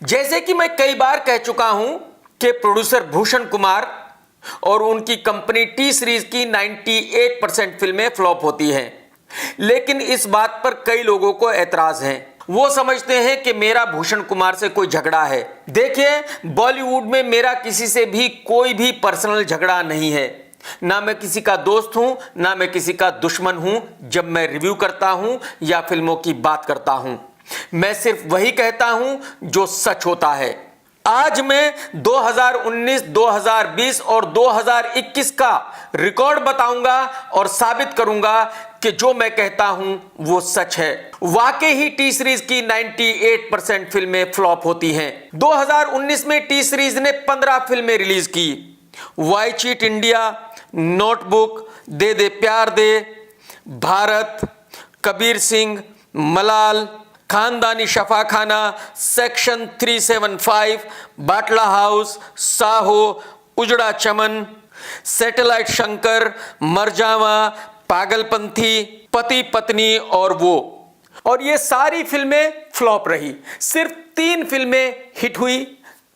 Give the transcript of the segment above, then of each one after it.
जैसे कि मैं कई बार कह चुका हूं कि प्रोड्यूसर भूषण कुमार और उनकी कंपनी टी सीरीज की 98% फिल्में फ्लॉप होती हैं, लेकिन इस बात पर कई लोगों को एतराज है। वो समझते हैं कि मेरा भूषण कुमार से कोई झगड़ा है। देखिए, बॉलीवुड में मेरा किसी से भी कोई भी पर्सनल झगड़ा नहीं है। ना मैं किसी का दोस्त हूं, ना मैं किसी का दुश्मन हूं। जब मैं रिव्यू करता हूं या फिल्मों की बात करता हूं, मैं सिर्फ वही कहता हूं जो सच होता है। आज मैं 2019, 2020 और 2021 का रिकॉर्ड बताऊंगा और साबित करूंगा कि जो मैं कहता हूं वो सच है। वाकई ही टी सीरीज की 98% फिल्में फ्लॉप होती हैं। 2019 में टी सीरीज ने 15 फिल्में रिलीज की। वाई चीट इंडिया, नोटबुक, दे दे प्यार दे, भारत, कबीर सिंह, मलाल, खानदानी शफाखाना, सेक्शन 375, बाटला हाउस, साहो, उजड़ा चमन, सैटेलाइट शंकर, मरजावा, पागलपंथी, पति पत्नी और वो। और ये सारी फिल्में फ्लॉप रही। सिर्फ 3 फिल्में हिट हुई,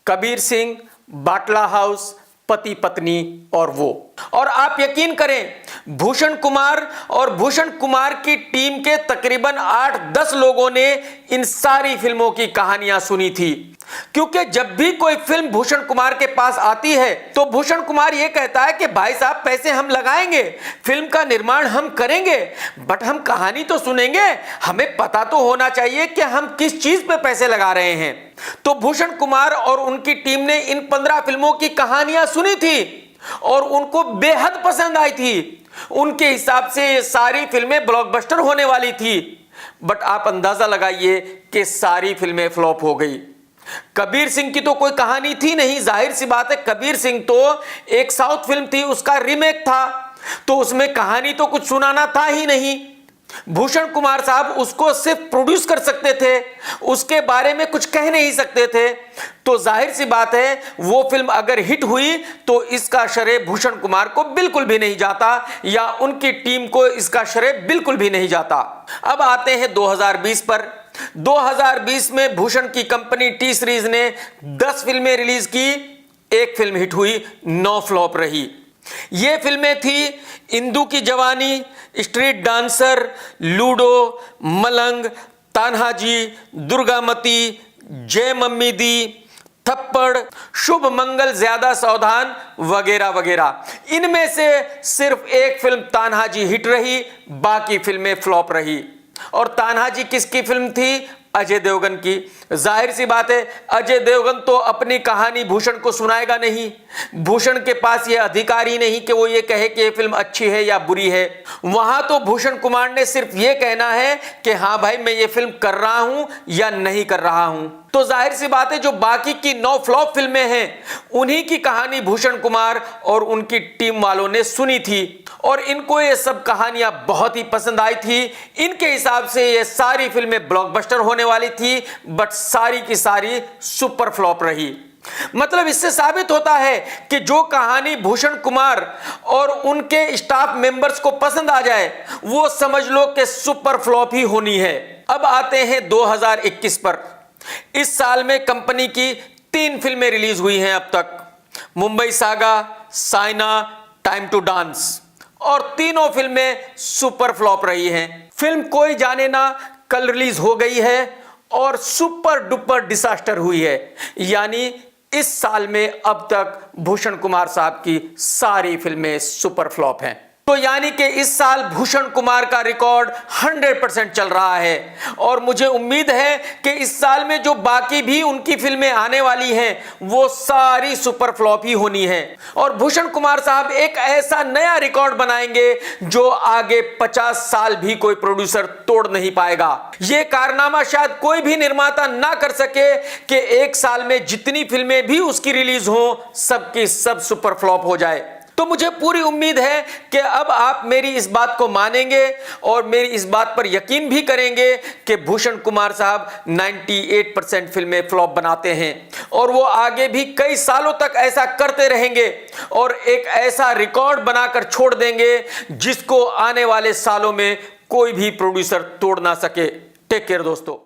कबीर सिंह, बाटला हाउस, पति पत्नी और वो। और आप यकीन करें, भूषण कुमार और भूषण कुमार की टीम के तकरीबन 8-10 लोगों ने इन सारी फिल्मों की कहानियां सुनी थी। क्योंकि जब भी कोई फिल्म भूषण कुमार के पास आती है तो भूषण कुमार यह कहता है कि भाई साहब, पैसे हम लगाएंगे, फिल्म का निर्माण हम करेंगे, बट हम कहानी तो सुनेंगे, हमें पता तो होना चाहिए कि हम किस चीज पे पैसे लगा रहे हैं। तो भूषण कुमार और उनकी टीम ने इन 15 फिल्मों की कहानियां सुनी थी और उनको बेहद पसंद आई थी। उनके हिसाब से ये सारी फिल्में ब्लॉकबस्टर होने वाली थी, बट आप अंदाजा लगाइए कि सारी फिल्में फ्लॉप हो गई। कबीर सिंह की तो कोई कहानी थी नहीं, जाहिर सी बात है। कबीर सिंह तो एक साउथ फिल्म थी, उसका रीमेक था, तो उसमें कहानी तो कुछ सुनाना था ही नहीं। भूषण कुमार साहब उसको सिर्फ प्रोड्यूस कर सकते थे, उसके बारे में कुछ कह नहीं सकते थे। तो जाहिर सी बात है, वो फिल्म अगर हिट हुई तो इसका श्रेय भूषण कुमार को बिल्कुल भी नहीं जाता, या उनकी टीम को इसका श्रेय बिल्कुल भी नहीं जाता। अब आते हैं 2020 पर। 2020 में भूषण की कंपनी टी सीरीज ने 10 फिल्में रिलीज की, 1 फिल्म हिट हुई, 9 फ्लॉप रही। ये फिल्में थी इंदु की जवानी, स्ट्रीट डांसर, लूडो, मलंग, तान्हाजी, दुर्गामती, जय मम्मी दी, थप्पड़, शुभ मंगल, ज्यादा सावधान वगैरह वगैरह। इनमें से सिर्फ 1 फिल्म तान्हाजी हिट रही, बाकी फिल्में फ्लॉप रही। और तान्हाजी किसकी फिल्म थी? अजय देवगन की। जाहिर सी बात है, अजय देवगन तो अपनी कहानी भूषण को सुनाएगा नहीं। भूषण के पास यह अधिकार ही नहीं कि वो ये कहे कि ये फिल्म अच्छी है या बुरी है। वहां तो भूषण कुमार ने सिर्फ ये कहना है कि हाँ भाई, मैं ये फिल्म कर रहा हूं या नहीं कर रहा हूं। तो जाहिर सी बात है, जो बाकी की 9 फ्लॉप फिल्में हैं, उन्हीं की कहानी भूषण कुमार और उनकी टीम वालों ने सुनी थी और इनको ये सब कहानियां बहुत ही पसंद आई थी। इनके हिसाब से ये सारी फिल्में ब्लॉकबस्टर होने वाली थी, बट सारी की सारी सुपर फ्लॉप रही। मतलब इससे साबित होता है कि जो कहानी भूषण कुमार और उनके स्टाफ मेंबर्स को पसंद आ जाए, वो समझ लो कि सुपर फ्लॉप ही होनी है। अब आते हैं 2021 पर। इस साल में कंपनी की 3 फिल्में रिलीज हुई हैं अब तक, Mumbai Saga, Saina, time to dance, और तीनों फिल्में सुपर फ्लॉप रही हैं। फिल्म कोई जाने ना कल रिलीज हो गई है और सुपर डुपर डिसास्टर हुई है। यानी इस साल में अब तक भूषण कुमार साहब की सारी फिल्में सुपर फ्लॉप हैं। तो यानी कि इस साल भूषण कुमार का रिकॉर्ड 100% चल रहा है और मुझे उम्मीद है कि इस साल में जो बाकी भी उनकी फिल्में आने वाली हैं वो सारी सुपर फ्लॉप ही होनी है। और भूषण कुमार साहब एक ऐसा नया रिकॉर्ड बनाएंगे जो आगे 50 साल भी कोई प्रोड्यूसर तोड़ नहीं पाएगा। ये कारनामा शायद कोई भी निर्माता ना कर सके कि एक साल में जितनी फिल्में भी उसकी रिलीज हो, सबकी सब सुपर फ्लॉप हो जाए। तो मुझे पूरी उम्मीद है कि अब आप मेरी इस बात को मानेंगे और मेरी इस बात पर यकीन भी करेंगे कि भूषण कुमार साहब 98% फिल्में फ्लॉप बनाते हैं और वो आगे भी कई सालों तक ऐसा करते रहेंगे और एक ऐसा रिकॉर्ड बनाकर छोड़ देंगे जिसको आने वाले सालों में कोई भी प्रोड्यूसर तोड़ ना सके। टेक केयर दोस्तों।